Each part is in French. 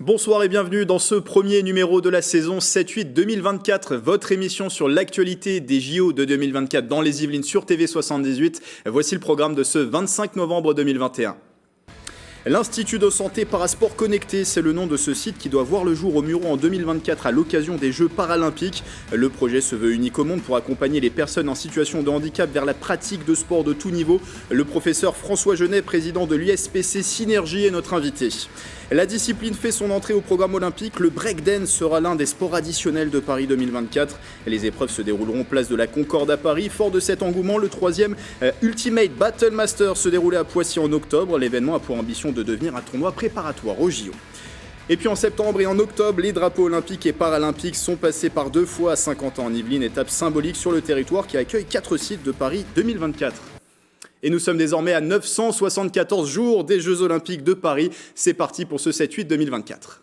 Bonsoir et bienvenue dans ce premier numéro de la saison 7-8 2024, votre émission sur l'actualité des JO de 2024 dans les Yvelines sur TV78. Voici le programme de ce 25 novembre 2021. L'Institut de santé Parasport Connecté, c'est le nom de ce site qui doit voir le jour au Mureaux en 2024 à l'occasion des Jeux paralympiques. Le projet se veut unique au monde pour accompagner les personnes en situation de handicap vers la pratique de sport de tout niveau. Le professeur François Genet, président de l'USPC Synergie, est notre invité. La discipline fait son entrée au programme olympique. Le breakdance sera l'un des sports additionnels de Paris 2024. Les épreuves se dérouleront place de la Concorde à Paris. Fort de cet engouement, le troisième Ultimate Battle Master se déroulait à Poissy en octobre. L'événement a pour ambition de devenir un tournoi préparatoire aux JO. Et puis en septembre et en octobre, les drapeaux olympiques et paralympiques sont passés par 2 fois à 50 ans en Yvelines, étape symbolique sur le territoire qui accueille 4 sites de Paris 2024. Et nous sommes désormais à 974 jours des Jeux Olympiques de Paris. C'est parti pour ce 7-8 2024.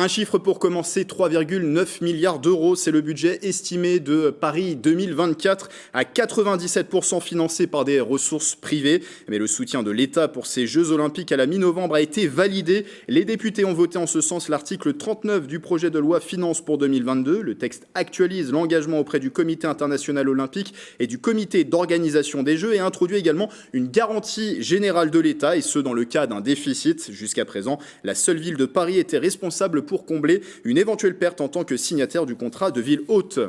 Un chiffre pour commencer, 3,9 milliards d'euros, c'est le budget estimé de Paris 2024, à 97% financé par des ressources privées. Mais le soutien de l'État pour ces Jeux Olympiques à la mi-novembre a été validé. Les députés ont voté en ce sens l'article 39 du projet de loi Finances pour 2022. Le texte actualise l'engagement auprès du Comité international olympique et du Comité d'organisation des Jeux et introduit également une garantie générale de l'État, et ce dans le cas d'un déficit. Jusqu'à présent, la seule ville de Paris était responsable pour combler une éventuelle perte en tant que signataire du contrat de ville hôte.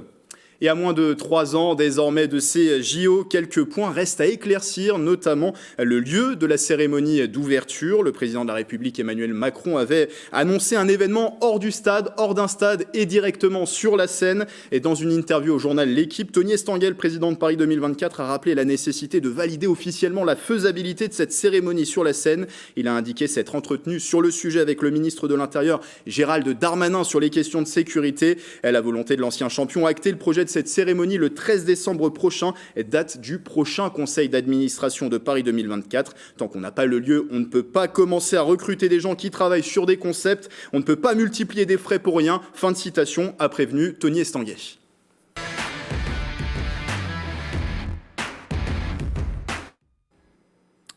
Et à moins de 3 ans désormais de ces JO, quelques points restent à éclaircir, notamment le lieu de la cérémonie d'ouverture. Le président de la République Emmanuel Macron avait annoncé un événement hors du stade, hors d'un stade et directement sur la scène. Et dans une interview au journal L'Équipe, Tony Estanguet, président de Paris 2024, a rappelé la nécessité de valider officiellement la faisabilité de cette cérémonie sur la scène. Il a indiqué s'être entretenu sur le sujet avec le ministre de l'Intérieur Gérald Darmanin sur les questions de sécurité. La volonté de l'ancien champion a acté le projet de cette cérémonie le 13 décembre prochain, date du prochain conseil d'administration de Paris 2024. Tant qu'on n'a pas le lieu, on ne peut pas commencer à recruter des gens qui travaillent sur des concepts. On ne peut pas multiplier des frais pour rien. Fin de citation, a prévenu Tony Estanguet.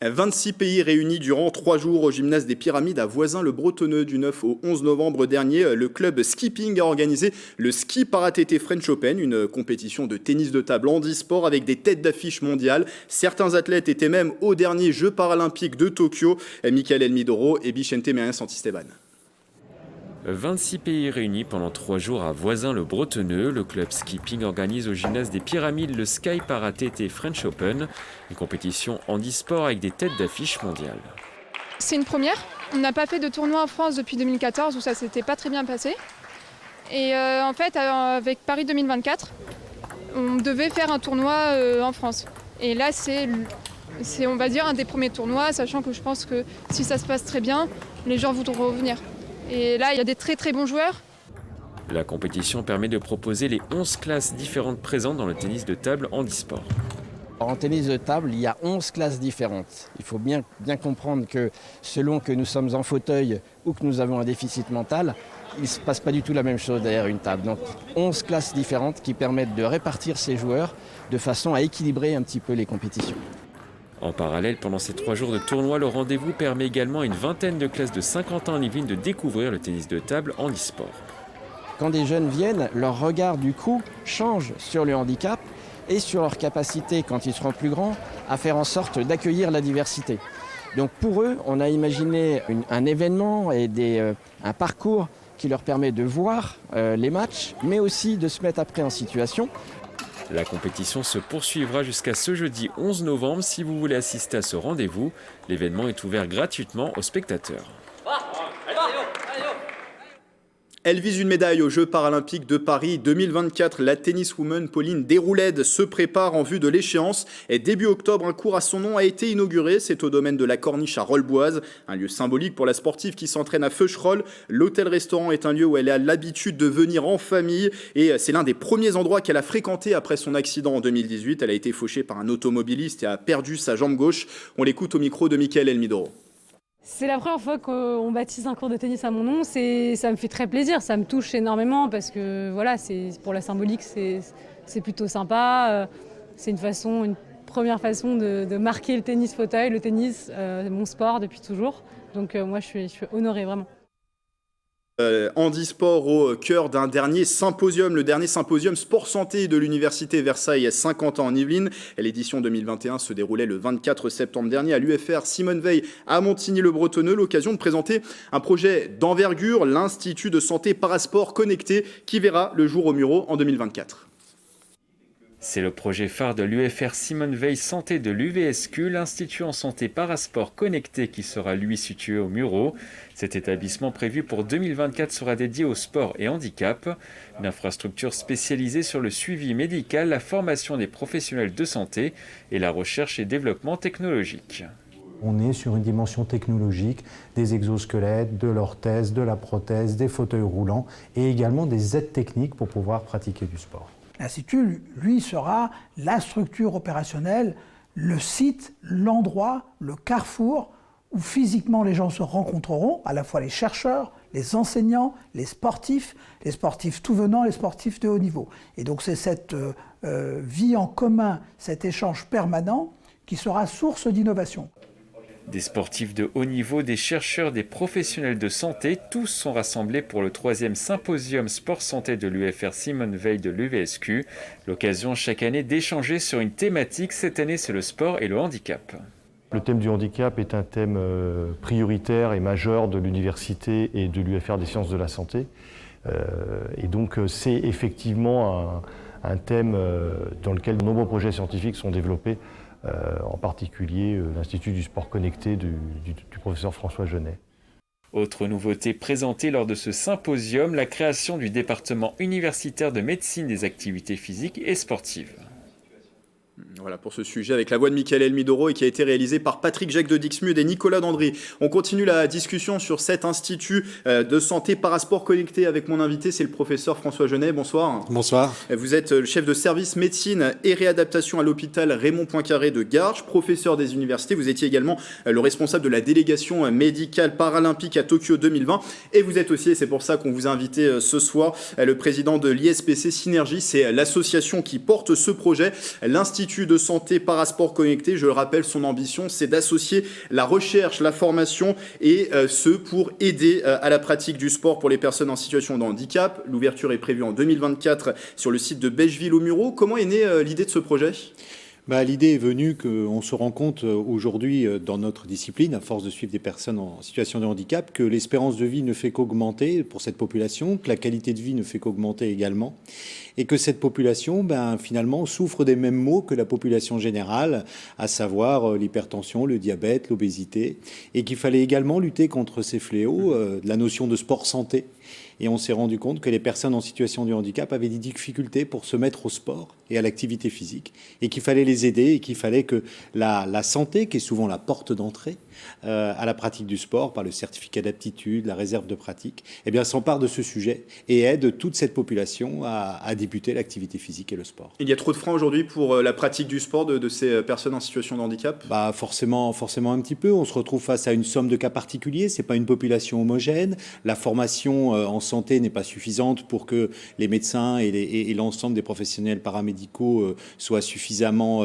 26 pays réunis durant 3 jours au gymnase des Pyramides à Voisins-le-Bretonneux du 9 au 11 novembre dernier. Le club Skipping a organisé le Ski Para-TT French Open, une compétition de tennis de table handisport avec des têtes d'affiche mondiales. Certains athlètes étaient même aux derniers Jeux paralympiques de Tokyo. Michael Elmidoro et Bichente Meyen-Santisteban. 26 pays réunis pendant 3 jours à Voisins-le-Bretonneux. Le club Skipping organise au gymnase des Pyramides le Sky Para-TT French Open, une compétition handisport avec des têtes d'affiche mondiales. C'est une première. On n'a pas fait de tournoi en France depuis 2014 où ça s'était pas très bien passé. Et en fait, avec Paris 2024, on devait faire un tournoi en France. Et là, c'est, on va dire, un des premiers tournois, sachant que je pense que si ça se passe très bien, les gens voudront revenir. Et là, il y a des très très bons joueurs. La compétition permet de proposer les 11 classes différentes présentes dans le tennis de table handisport. En tennis de table, il y a 11 classes différentes. Il faut bien comprendre que selon que nous sommes en fauteuil ou que nous avons un déficit mental, il ne se passe pas du tout la même chose derrière une table. Donc 11 classes différentes qui permettent de répartir ces joueurs de façon à équilibrer un petit peu les compétitions. En parallèle, pendant ces 3 jours de tournoi, le rendez-vous permet également à une vingtaine de classes de Saint-Quentin en Yvelines de découvrir le tennis de table handisport. Quand des jeunes viennent, leur regard du coup change sur le handicap et sur leur capacité, quand ils seront plus grands, à faire en sorte d'accueillir la diversité. Donc pour eux, on a imaginé un événement et un parcours qui leur permet de voir les matchs, mais aussi de se mettre après en situation. La compétition se poursuivra jusqu'à ce jeudi 11 novembre. Si vous voulez assister à ce rendez-vous, l'événement est ouvert gratuitement aux spectateurs. Elle vise une médaille aux Jeux paralympiques de Paris 2024. La tenniswoman Pauline Déroulède se prépare en vue de l'échéance. Et début octobre, un cours à son nom a été inauguré. C'est au domaine de la Corniche à Rolleboise, un lieu symbolique pour la sportive qui s'entraîne à Feucherolles. L'hôtel-restaurant est un lieu où elle a l'habitude de venir en famille. Et c'est l'un des premiers endroits qu'elle a fréquenté après son accident en 2018. Elle a été fauchée par un automobiliste et a perdu sa jambe gauche. On l'écoute au micro de Michael Elmidoro. C'est la première fois qu'on baptise un cours de tennis à mon nom. Ça me fait très plaisir, ça me touche énormément parce que voilà, pour la symbolique, c'est plutôt sympa. C'est une première façon de marquer le tennis fauteuil, le tennis, mon sport depuis toujours. Donc moi je suis honorée vraiment. Handisport au cœur d'un dernier symposium, le dernier symposium sport santé de l'université Versailles 50 ans en Yvelines. L'édition 2021 se déroulait le 24 septembre dernier à l'UFR Simone Veil à Montigny-le-Bretonneux. L'occasion de présenter un projet d'envergure, l'Institut de santé parasport connecté, qui verra le jour au Murau en 2024. C'est le projet phare de l'UFR Simone Veil Santé de l'UVSQ, l'Institut en santé parasport connecté qui sera lui situé au Murau. Cet établissement prévu pour 2024 sera dédié au sport et handicap, une infrastructure spécialisée sur le suivi médical, la formation des professionnels de santé et la recherche et développement technologique. On est sur une dimension technologique, des exosquelettes, de l'orthèse, de la prothèse, des fauteuils roulants et également des aides techniques pour pouvoir pratiquer du sport. L'Institut, lui, sera la structure opérationnelle, le site, l'endroit, le carrefour où physiquement les gens se rencontreront, à la fois les chercheurs, les enseignants, les sportifs tout venant, les sportifs de haut niveau. Et donc c'est cette vie en commun, cet échange permanent qui sera source d'innovation. Des sportifs de haut niveau, des chercheurs, des professionnels de santé, tous sont rassemblés pour le 3e symposium sport santé de l'UFR Simone Veil de l'UVSQ. L'occasion chaque année d'échanger sur une thématique. Cette année, c'est le sport et le handicap. Le thème du handicap est un thème prioritaire et majeur de l'université et de l'UFR des sciences de la santé. Et donc c'est effectivement un thème dans lequel de nombreux projets scientifiques sont développés. En particulier l'Institut du sport connecté du professeur François Genet. Autre nouveauté présentée lors de ce symposium, la création du département universitaire de médecine des activités physiques et sportives. Voilà pour ce sujet avec la voix de Michael Elmidoro et qui a été réalisé par Patrick Jacques de Dixmude et Nicolas Dandry. On continue la discussion sur cet institut de santé parasport connecté avec mon invité, c'est le professeur François Genet. Bonsoir. Bonsoir. Vous êtes le chef de service médecine et réadaptation à l'hôpital Raymond Poincaré de Garches, professeur des universités. Vous étiez également le responsable de la délégation médicale paralympique à Tokyo 2020 et vous êtes aussi, et c'est pour ça qu'on vous a invité ce soir, le président de l'ISPC Synergie. C'est l'association qui porte ce projet, l'Institut de santé parasport connecté. Je le rappelle, son ambition, c'est d'associer la recherche, la formation et ce pour aider à la pratique du sport pour les personnes en situation de handicap. L'ouverture est prévue en 2024 sur le site de Becheville au Murau. Comment est née l'idée de ce projet ? L'idée est venue qu'on se rend compte aujourd'hui dans notre discipline, à force de suivre des personnes en situation de handicap, que l'espérance de vie ne fait qu'augmenter pour cette population, que la qualité de vie ne fait qu'augmenter également, et que cette population, finalement, souffre des mêmes maux que la population générale, à savoir l'hypertension, le diabète, l'obésité, et qu'il fallait également lutter contre ces fléaux, la notion de sport santé. Et on s'est rendu compte que les personnes en situation de handicap avaient des difficultés pour se mettre au sport et à l'activité physique, et qu'il fallait les aider, et qu'il fallait que la santé, qui est souvent la porte d'entrée à la pratique du sport, par le certificat d'aptitude, la réserve de pratique, s'empare de ce sujet et aide toute cette population à débuter l'activité physique et le sport. Il y a trop de freins aujourd'hui pour la pratique du sport de ces personnes en situation de handicap ? Forcément un petit peu. On se retrouve face à une somme de cas particuliers. C'est pas une population homogène. La formation en santé n'est pas suffisante pour que les médecins et l'ensemble des professionnels paramédicaux soient suffisamment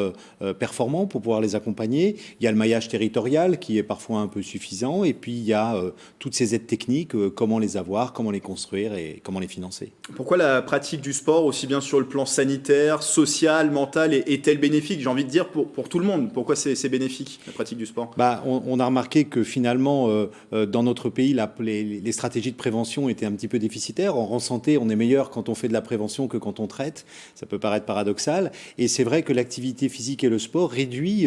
performants pour pouvoir les accompagner. Il y a le maillage territorial qui est parfois un peu suffisant, et puis il y a toutes ces aides techniques, comment les avoir, comment les construire et comment les financer. Pourquoi la pratique du sport, aussi bien sur le plan sanitaire, social, mental, est-elle bénéfique ? J'ai envie de dire pour tout le monde. Pourquoi c'est bénéfique, la pratique du sport ? On a remarqué que finalement, dans notre pays, les stratégies de prévention étaient un petit peu déficitaires. En santé, on est meilleur quand on fait de la prévention que quand on traite. Ça peut paraître paradoxal. Et c'est vrai que l'activité physique et le sport réduit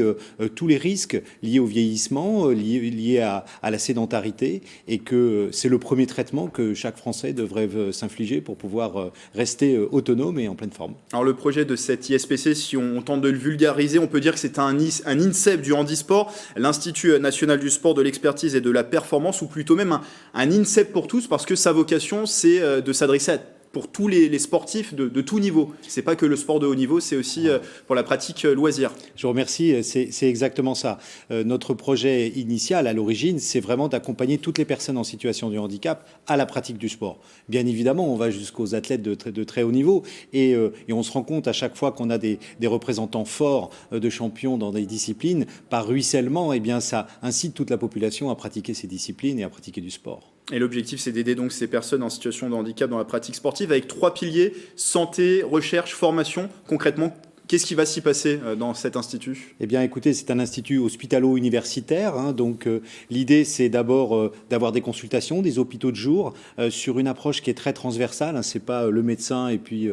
tous les risques liés au vieillissement, liés à la sédentarité, et que c'est le premier traitement que chaque Français devrait s'infliger pour pouvoir rester autonome et en pleine forme. Alors le projet de cette ISPC, si on tente de le vulgariser, on peut dire que c'est un INSEP du handisport, l'Institut national du sport, de l'expertise et de la performance, ou plutôt même un INSEP pour tous, parce que sa vocation, c'est de s'adresser à pour tous les sportifs de tout niveau. C'est pas que le sport de haut niveau, c'est aussi pour la pratique loisir. Je vous remercie, c'est exactement ça. Notre projet initial, à l'origine, c'est vraiment d'accompagner toutes les personnes en situation de handicap à la pratique du sport. Bien évidemment, on va jusqu'aux athlètes de très haut niveau et on se rend compte à chaque fois qu'on a des représentants forts de champions dans des disciplines, par ruissellement, eh bien, ça incite toute la population à pratiquer ces disciplines et à pratiquer du sport. Et l'objectif, c'est d'aider donc ces personnes en situation de handicap dans la pratique sportive avec 3 piliers, santé, recherche, formation. Concrètement, qu'est-ce qui va s'y passer dans cet institut ? Eh bien, écoutez, c'est un institut hospitalo-universitaire. Donc, l'idée, c'est d'abord d'avoir des consultations, des hôpitaux de jour, sur une approche qui est très transversale. C'est pas le médecin et puis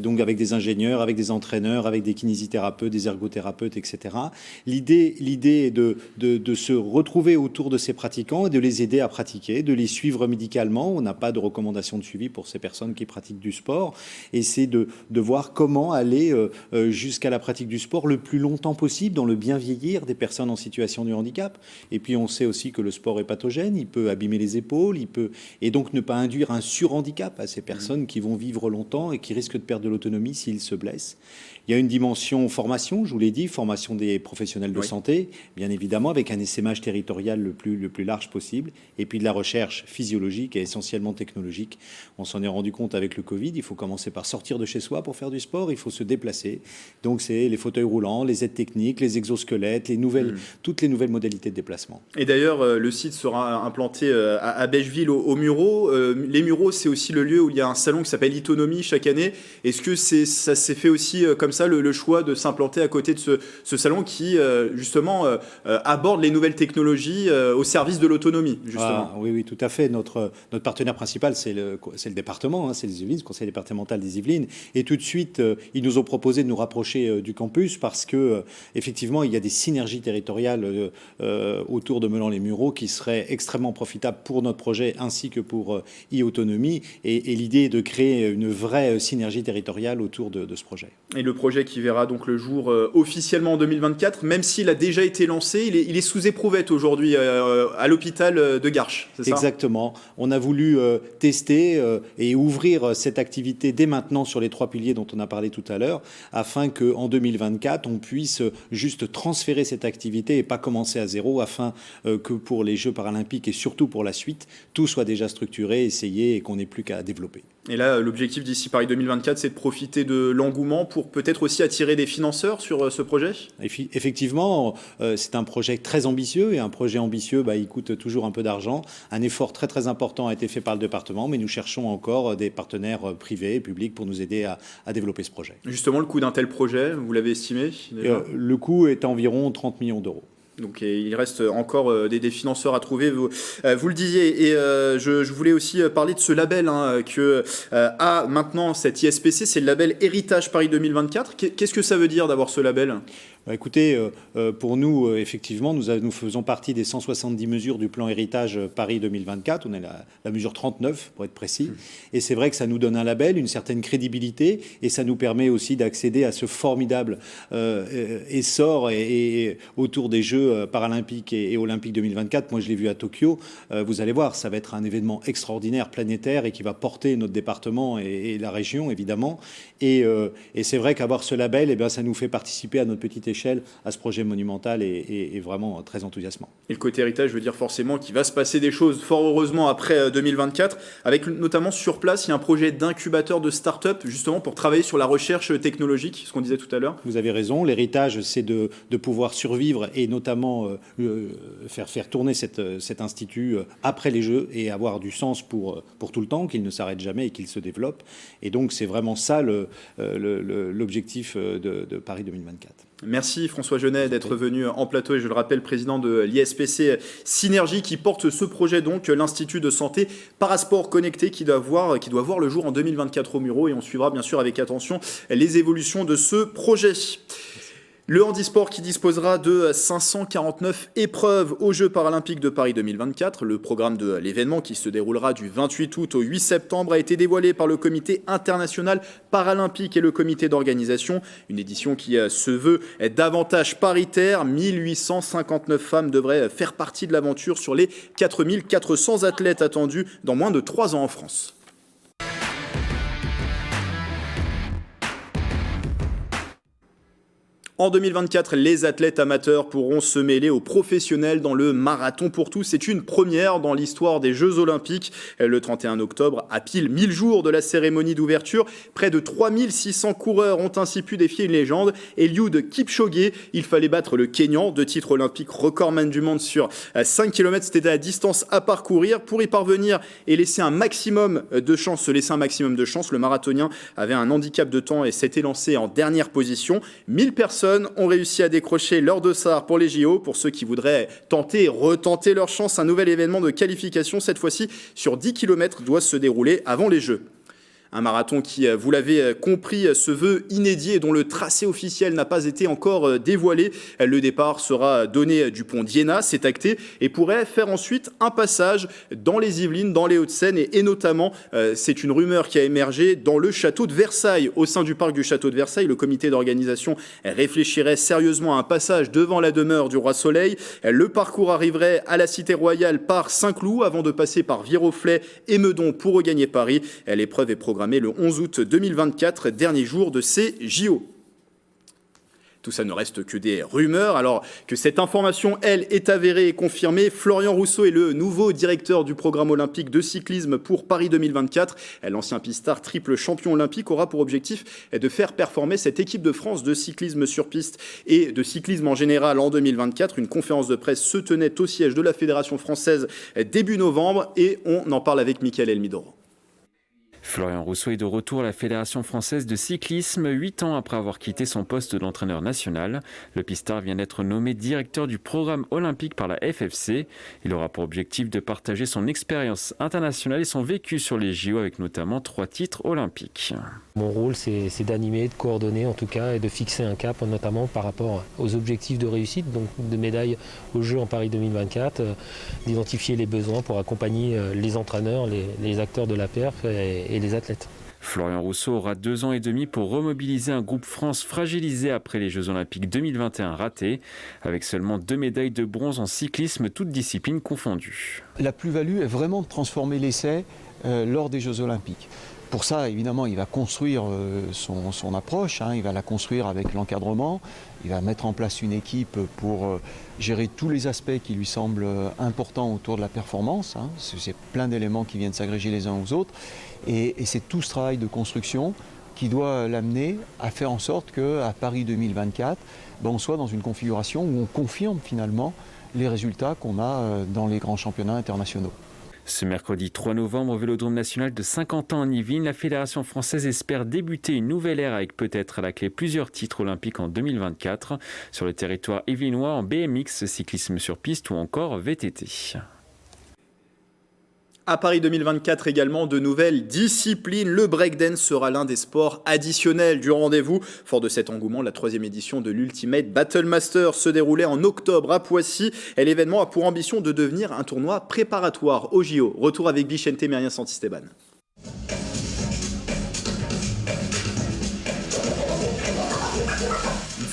donc avec des ingénieurs, avec des entraîneurs, avec des kinésithérapeutes, des ergothérapeutes, etc. L'idée est de se retrouver autour de ces pratiquants et de les aider à pratiquer, de les suivre médicalement. On n'a pas de recommandation de suivi pour ces personnes qui pratiquent du sport. Et c'est de voir comment aller jusqu'à la pratique du sport le plus longtemps possible dans le bien vieillir des personnes en situation de handicap. Et puis on sait aussi que le sport est pathogène, il peut abîmer les épaules, et donc ne pas induire un surhandicap à ces personnes qui vont vivre longtemps et qui risquent de perdre de l'autonomie s'ils se blessent. Il y a une dimension formation, je vous l'ai dit, formation des professionnels de santé, bien évidemment, avec un essaimage territorial le plus large possible, et puis de la recherche physiologique et essentiellement technologique. On s'en est rendu compte avec le Covid, il faut commencer par sortir de chez soi pour faire du sport, il faut se déplacer. Donc c'est les fauteuils roulants, les aides techniques, les exosquelettes, toutes les nouvelles modalités de déplacement. Et d'ailleurs, le site sera implanté à Becheville au Mureaux. Les Mureaux, c'est aussi le lieu où il y a un salon qui s'appelle Itonomie chaque année. Est-ce que ça s'est fait aussi comme ça, le choix de s'implanter à côté de ce salon qui, justement, aborde les nouvelles technologies au service de l'autonomie, justement? Oui, tout à fait. Notre partenaire principal, c'est le département, c'est les Yvelines, le conseil départemental des Yvelines. Et tout de suite, ils nous ont proposé de nous rapprocher du campus parce que, effectivement, il y a des synergies territoriales autour de Meulan-les-Mureaux qui seraient extrêmement profitables pour notre projet ainsi que pour e-autonomie. Et l'idée est de créer une vraie synergie territoriale autour de ce projet. Et le projet qui verra donc le jour officiellement en 2024, même s'il a déjà été lancé, il est sous éprouvette aujourd'hui à l'hôpital de Garches, c'est ça ? Exactement. On a voulu tester et ouvrir cette activité dès maintenant sur les 3 piliers dont on a parlé tout à l'heure, afin qu'en 2024, on puisse juste transférer cette activité et pas commencer à zéro, afin que pour les Jeux paralympiques et surtout pour la suite, tout soit déjà structuré, essayé et qu'on n'ait plus qu'à développer. Et là, l'objectif d'ici Paris 2024, c'est de profiter de l'engouement pour peut-être aussi attirer des financeurs sur ce projet ? Effectivement, c'est un projet très ambitieux et un projet ambitieux, il coûte toujours un peu d'argent. Un effort très très important a été fait par le département, mais nous cherchons encore des partenaires privés et publics pour nous aider à développer ce projet. Justement, le coût d'un tel projet, vous l'avez estimé ? Le coût est environ 30 millions d'euros. Donc il reste encore des financeurs à trouver, vous le disiez. Et je voulais aussi parler de ce label que a maintenant cette ISPC, c'est le label Héritage Paris 2024. Qu'est-ce que ça veut dire d'avoir ce label ? Écoutez, pour nous, effectivement, nous faisons partie des 170 mesures du plan Héritage Paris 2024. On est la mesure 39, pour être précis. Et c'est vrai que ça nous donne un label, une certaine crédibilité, et ça nous permet aussi d'accéder à ce formidable essor et autour des Jeux paralympiques et olympiques 2024. Moi, je l'ai vu à Tokyo. Vous allez voir, ça va être un événement extraordinaire, planétaire, et qui va porter notre département et la région, évidemment. Et c'est vrai qu'avoir ce label, ça nous fait participer à notre petite échelle à ce projet monumental et vraiment très enthousiasmant. Et le côté héritage veut dire forcément qu'il va se passer des choses fort heureusement après 2024, avec notamment sur place, il y a un projet d'incubateur de start-up justement pour travailler sur la recherche technologique, ce qu'on disait tout à l'heure. Vous avez raison, l'héritage c'est de pouvoir survivre et notamment faire tourner cet institut après les Jeux et avoir du sens pour tout le temps, qu'il ne s'arrête jamais et qu'il se développe. Et donc c'est vraiment ça l'objectif de Paris 2024. Merci François Genet d'être venu en plateau et je le rappelle, président de l'ISPC Synergie qui porte ce projet donc, l'Institut de santé Parasport Connecté qui doit voir le jour en 2024 au Mureaux et on suivra bien sûr avec attention les évolutions de ce projet. Le handisport qui disposera de 549 épreuves aux Jeux paralympiques de Paris 2024. Le programme de l'événement qui se déroulera du 28 août au 8 septembre a été dévoilé par le Comité international paralympique et le comité d'organisation. Une édition qui se veut davantage paritaire. 1859 femmes devraient faire partie de l'aventure sur les 4400 athlètes attendus dans moins de 3 ans en France. En 2024, les athlètes amateurs pourront se mêler aux professionnels dans le marathon pour tous. C'est une première dans l'histoire des Jeux Olympiques. Le 31 octobre, à pile 1000 jours de la cérémonie d'ouverture, près de 3600 coureurs ont ainsi pu défier une légende, Eliud Kipchoge. Il fallait battre le Kényan, 2 titres olympiques, recordman du monde sur 5 km. C'était la distance à parcourir. Pour y parvenir et se laisser un maximum de chance, le marathonien avait un handicap de temps et s'était lancé en dernière position. 1000 personnes ont réussi à décrocher leur dossard pour les JO. Pour ceux qui voudraient retenter leur chance, un nouvel événement de qualification, cette fois-ci sur 10 km, doit se dérouler avant les Jeux. Un marathon qui, vous l'avez compris, se veut inédit et dont le tracé officiel n'a pas été encore dévoilé. Le départ sera donné du pont d'Iéna, c'est acté, et pourrait faire ensuite un passage dans les Yvelines, dans les Hauts-de-Seine, et notamment, c'est une rumeur qui a émergé, dans le château de Versailles. Au sein du parc du château de Versailles, le comité d'organisation réfléchirait sérieusement à un passage devant la demeure du Roi Soleil. Le parcours arriverait à la Cité Royale par Saint-Cloud, avant de passer par Viroflay et Meudon pour regagner Paris. L'épreuve est programmée le 11 août 2024, dernier jour de ces JO. Tout ça ne reste que des rumeurs, alors que cette information, elle, est avérée et confirmée. Florian Rousseau est le nouveau directeur du programme olympique de cyclisme pour Paris 2024. L'ancien pistard triple champion olympique aura pour objectif de faire performer cette équipe de France de cyclisme sur piste et de cyclisme en général en 2024. Une conférence de presse se tenait au siège de la Fédération française début novembre et on en parle avec Mickaël Elmidoro. Florian Rousseau est de retour à la Fédération française de cyclisme, 8 ans après avoir quitté son poste d'entraîneur national. Le pistard vient d'être nommé directeur du programme olympique par la FFC. Il aura pour objectif de partager son expérience internationale et son vécu sur les JO avec notamment 3 titres olympiques. Mon rôle, c'est d'animer, de coordonner en tout cas et de fixer un cap, notamment par rapport aux objectifs de réussite, donc de médailles aux Jeux en Paris 2024, d'identifier les besoins pour accompagner les entraîneurs, les acteurs de la perf et les athlètes. Florian Rousseau aura 2 ans et demi pour remobiliser un groupe France fragilisé après les Jeux Olympiques 2021 ratés, avec seulement 2 médailles de bronze en cyclisme, toutes disciplines confondues. La plus-value est vraiment de transformer l'essai lors des Jeux Olympiques. Pour ça, évidemment, il va construire son approche, il va la construire avec l'encadrement, il va mettre en place une équipe pour gérer tous les aspects qui lui semblent importants autour de la performance. C'est plein d'éléments qui viennent s'agréger les uns aux autres. Et c'est tout ce travail de construction qui doit l'amener à faire en sorte qu'à Paris 2024, on soit dans une configuration où on confirme finalement les résultats qu'on a dans les grands championnats internationaux. Ce mercredi 3 novembre, au Vélodrome national de Saint-Quentin en Yvelines, la Fédération française espère débuter une nouvelle ère avec peut-être à la clé plusieurs titres olympiques en 2024 sur le territoire yvelinois en BMX, cyclisme sur piste ou encore VTT. À Paris 2024 également, de nouvelles disciplines. Le breakdance sera l'un des sports additionnels du rendez-vous. Fort de cet engouement, la 3e édition de l'Ultimate Battle Master se déroulait en octobre à Poissy. Et l'événement a pour ambition de devenir un tournoi préparatoire au JO. Retour avec Vicente Merien Santisteban.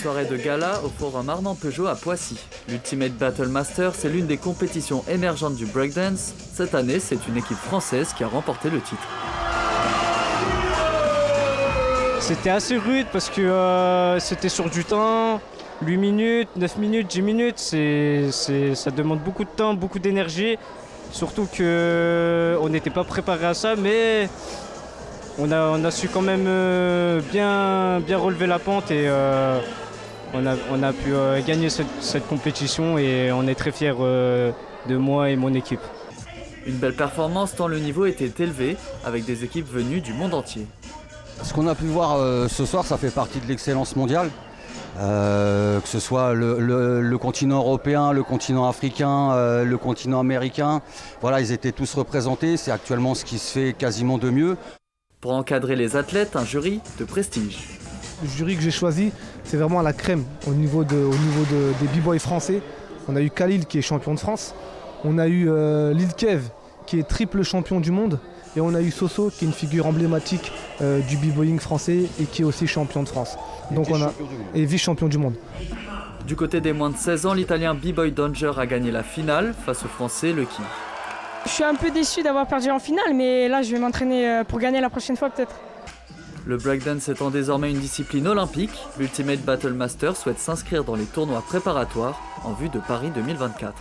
Soirée de gala au forum Armand Peugeot à Poissy. L'Ultimate Battle Master, c'est l'une des compétitions émergentes du breakdance. Cette année, c'est une équipe française qui a remporté le titre. C'était assez rude parce que c'était sur du temps, 8 minutes, 9 minutes, 10 minutes. Ça demande beaucoup de temps, beaucoup d'énergie. Surtout qu'on n'était pas préparé à ça, mais on a su quand même bien relever la pente et on a pu gagner cette compétition et on est très fiers de moi et mon équipe. Une belle performance tant le niveau était élevé avec des équipes venues du monde entier. Ce qu'on a pu voir ce soir, ça fait partie de l'excellence mondiale. Que ce soit le continent européen, le continent africain, le continent américain. Voilà, ils étaient tous représentés, c'est actuellement ce qui se fait quasiment de mieux. Pour encadrer les athlètes, un jury de prestige. Le jury que j'ai choisi, c'est vraiment la crème au niveau des b-boys français. On a eu Khalil qui est champion de France, on a eu Lil Kev qui est triple champion du monde et on a eu Soso qui est une figure emblématique du b-boying français et qui est aussi champion de France. Donc et vice-champion du monde. Du côté des moins de 16 ans, l'Italien B-Boy Danger a gagné la finale face au Français Lucky. Je suis un peu déçu d'avoir perdu en finale, mais là je vais m'entraîner pour gagner la prochaine fois peut-être. Le breakdance étant désormais une discipline olympique, l'Ultimate Battle Master souhaite s'inscrire dans les tournois préparatoires en vue de Paris 2024.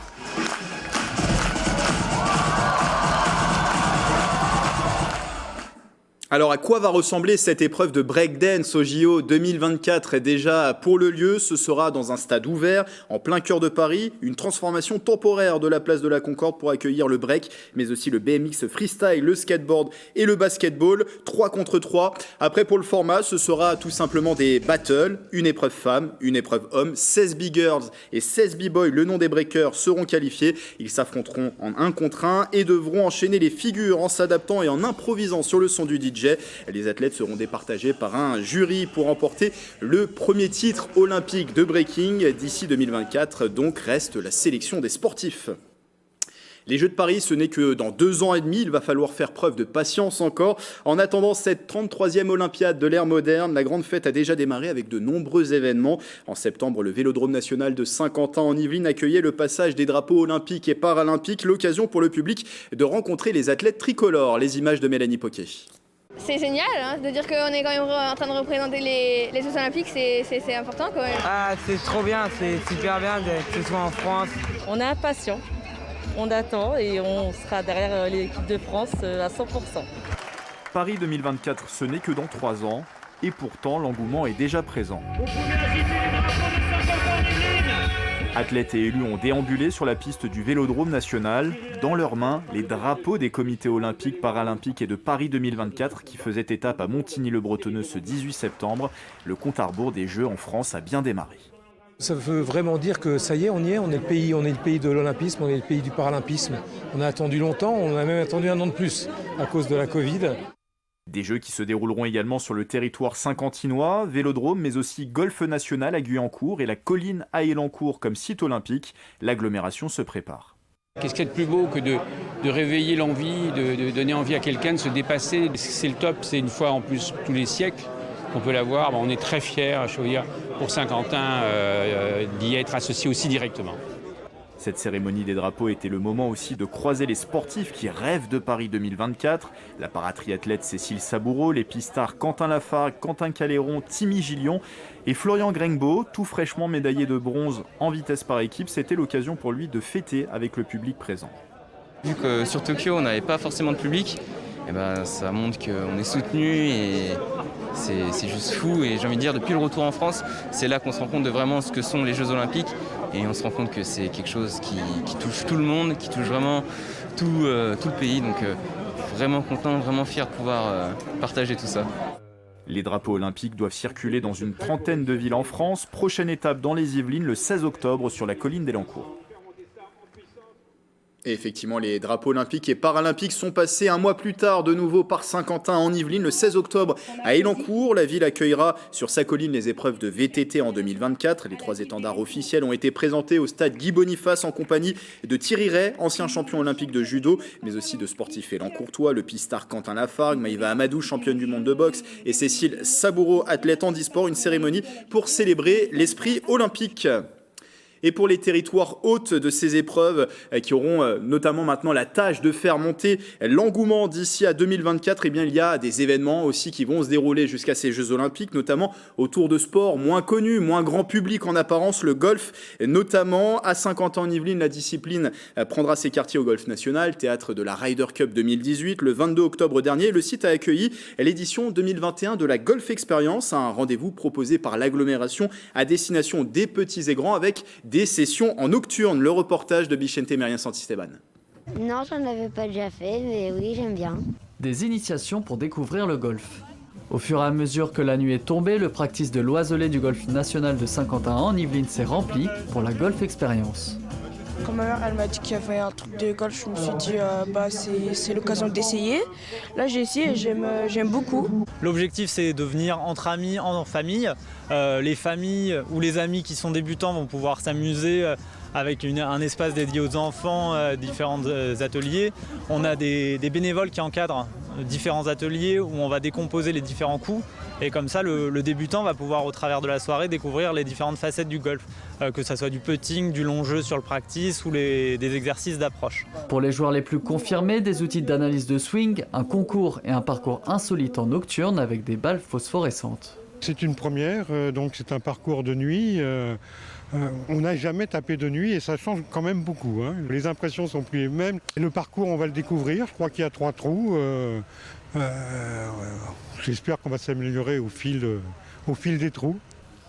Alors à quoi va ressembler cette épreuve de breakdance au JO 2024 ? Et déjà pour le lieu, ce sera dans un stade ouvert, en plein cœur de Paris, une transformation temporaire de la place de la Concorde pour accueillir le break, mais aussi le BMX freestyle, le skateboard et le basketball, 3 contre 3. Après pour le format, ce sera tout simplement des battles, une épreuve femme, une épreuve homme, 16 b-girls et 16 b-boys, le nom des breakers, seront qualifiés. Ils s'affronteront en 1 contre 1 et devront enchaîner les figures en s'adaptant et en improvisant sur le son du DJ. Les athlètes seront départagés par un jury pour remporter le premier titre olympique de breaking d'ici 2024. Donc reste la sélection des sportifs. Les Jeux de Paris, ce n'est que dans 2 ans et demi, il va falloir faire preuve de patience encore. En attendant cette 33e Olympiade de l'ère moderne, la grande fête a déjà démarré avec de nombreux événements. En septembre, le Vélodrome national de Saint-Quentin en Yvelines accueillait le passage des drapeaux olympiques et paralympiques, l'occasion pour le public de rencontrer les athlètes tricolores. Les images de Mélanie Poquet. C'est génial de dire qu'on est quand même en train de représenter les Jeux Olympiques, c'est important quand même. Ah, c'est trop bien, c'est super bien que ce soit en France. On est impatient, on attend et on sera derrière l'équipe de France à 100%. Paris 2024, ce n'est que dans 3 ans et pourtant l'engouement est déjà présent. Athlètes et élus ont déambulé sur la piste du Vélodrome national. Dans leurs mains, les drapeaux des comités olympiques, paralympiques et de Paris 2024 qui faisaient étape à Montigny-le-Bretonneux ce 18 septembre. Le compte à rebours des Jeux en France a bien démarré. Ça veut vraiment dire que ça y est, on y est, on est le pays de l'olympisme, on est le pays du paralympisme. On a attendu longtemps, on a même attendu 1 an de plus à cause de la Covid. Des Jeux qui se dérouleront également sur le territoire saint-quentinois, Vélodrome, mais aussi Golf National à Guyancourt et la colline à Élancourt comme site olympique. L'agglomération se prépare. Qu'est-ce qu'il y a de plus beau que de réveiller l'envie, de donner envie à quelqu'un de se dépasser. C'est le top, c'est une fois en plus tous les siècles qu'on peut l'avoir. On est très fiers, je veux dire, pour Saint-Quentin, d'y être associé aussi directement. Cette cérémonie des drapeaux était le moment aussi de croiser les sportifs qui rêvent de Paris 2024. La paratriathlète Cécile Saboureau, les pistards Quentin Lafargue, Quentin Caléron, Timmy Gillion et Florian Grengbeau, tout fraîchement médaillé de bronze en vitesse par équipe. C'était l'occasion pour lui de fêter avec le public présent. Vu que sur Tokyo on n'avait pas forcément de public, ça montre qu'on est soutenu et c'est juste fou. Et j'ai envie de dire, depuis le retour en France, c'est là qu'on se rend compte de vraiment ce que sont les Jeux Olympiques. Et on se rend compte que c'est quelque chose qui touche tout le monde, qui touche vraiment tout le pays. Donc vraiment content, vraiment fier de pouvoir partager tout ça. Les drapeaux olympiques doivent circuler dans une 30aine de villes en France. Prochaine étape dans les Yvelines le 16 octobre sur la colline d'Élancourt. Et effectivement, les drapeaux olympiques et paralympiques sont passés 1 mois plus tard de nouveau par Saint-Quentin en Yvelines le 16 octobre à Élancourt. La ville accueillera sur sa colline les épreuves de VTT en 2024. Les 3 étendards officiels ont été présentés au stade Guy Boniface en compagnie de Thierry Ray, ancien champion olympique de judo, mais aussi de sportifs élancourtois, le pistard Quentin Lafargue, Maïva Amadou, championne du monde de boxe, et Cécile Saboureau, athlète handisport. Une cérémonie pour célébrer l'esprit olympique. Et pour les territoires hôtes de ces épreuves qui auront notamment maintenant la tâche de faire monter l'engouement d'ici à 2024, eh bien, il y a des événements aussi qui vont se dérouler jusqu'à ces Jeux Olympiques, notamment autour de sports moins connus, moins grand public en apparence, le golf, notamment à Saint-Quentin-en-Yvelines. La discipline prendra ses quartiers au Golf National, théâtre de la Ryder Cup 2018. Le 22 octobre dernier, le site a accueilli l'édition 2021 de la Golf Experience, un rendez-vous proposé par l'agglomération à destination des petits et grands avec des sessions en nocturne. Le reportage de Bichente Merien Santisteban. Non, j'en avais pas déjà fait, mais oui, j'aime bien. Des initiations pour découvrir le golf. Au fur et à mesure que la nuit est tombée, le practice de l'oiselet du Golf National de Saint-Quentin en Yvelines s'est rempli pour la Golf Experience. Quand ma mère elle m'a dit qu'il y avait un truc de golf, je me suis dit c'est l'occasion d'essayer. Là j'ai essayé et j'aime beaucoup. L'objectif c'est de venir entre amis, en famille. Les familles ou les amis qui sont débutants vont pouvoir s'amuser avec un espace dédié aux enfants, différents ateliers. On a des bénévoles qui encadrent différents ateliers où on va décomposer les différents coups. Et comme ça, le débutant va pouvoir, au travers de la soirée, découvrir les différentes facettes du golf, que ce soit du putting, du long jeu sur le practice ou des exercices d'approche. Pour les joueurs les plus confirmés, des outils d'analyse de swing, un concours et un parcours insolite en nocturne avec des balles phosphorescentes. C'est une première, donc c'est un parcours de nuit. On n'a jamais tapé de nuit et ça change quand même beaucoup. Les impressions sont plus les mêmes. Et le parcours, on va le découvrir. Je crois qu'il y a 3 trous. J'espère qu'on va s'améliorer au fil des trous.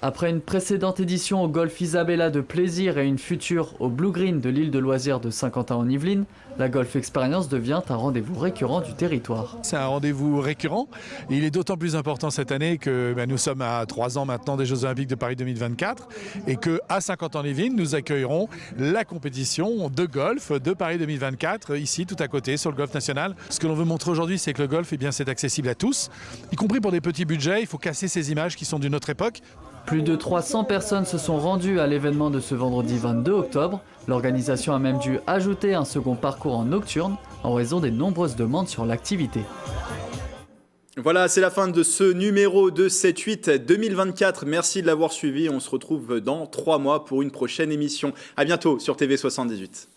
Après une précédente édition au golf Isabella de Plaisir et une future au Blue Green de l'île de loisirs de Saint-Quentin en Yvelines, la Golf Experience devient un rendez-vous récurrent du territoire. C'est un rendez-vous récurrent et il est d'autant plus important cette année que nous sommes à 3 ans maintenant des Jeux Olympiques de Paris 2024 et qu'à Saint-Quentin-en-Yvelines, nous accueillerons la compétition de golf de Paris 2024 ici tout à côté sur le golf national. Ce que l'on veut montrer aujourd'hui, c'est que le golf, c'est accessible à tous, y compris pour des petits budgets. Il faut casser ces images qui sont d'une autre époque. Plus de 300 personnes se sont rendues à l'événement de ce vendredi 22 octobre. L'organisation a même dû ajouter un second parcours en nocturne en raison des nombreuses demandes sur l'activité. Voilà, c'est la fin de ce numéro de 7-8 2024. Merci de l'avoir suivi. On se retrouve dans 3 mois pour une prochaine émission. À bientôt sur TV78.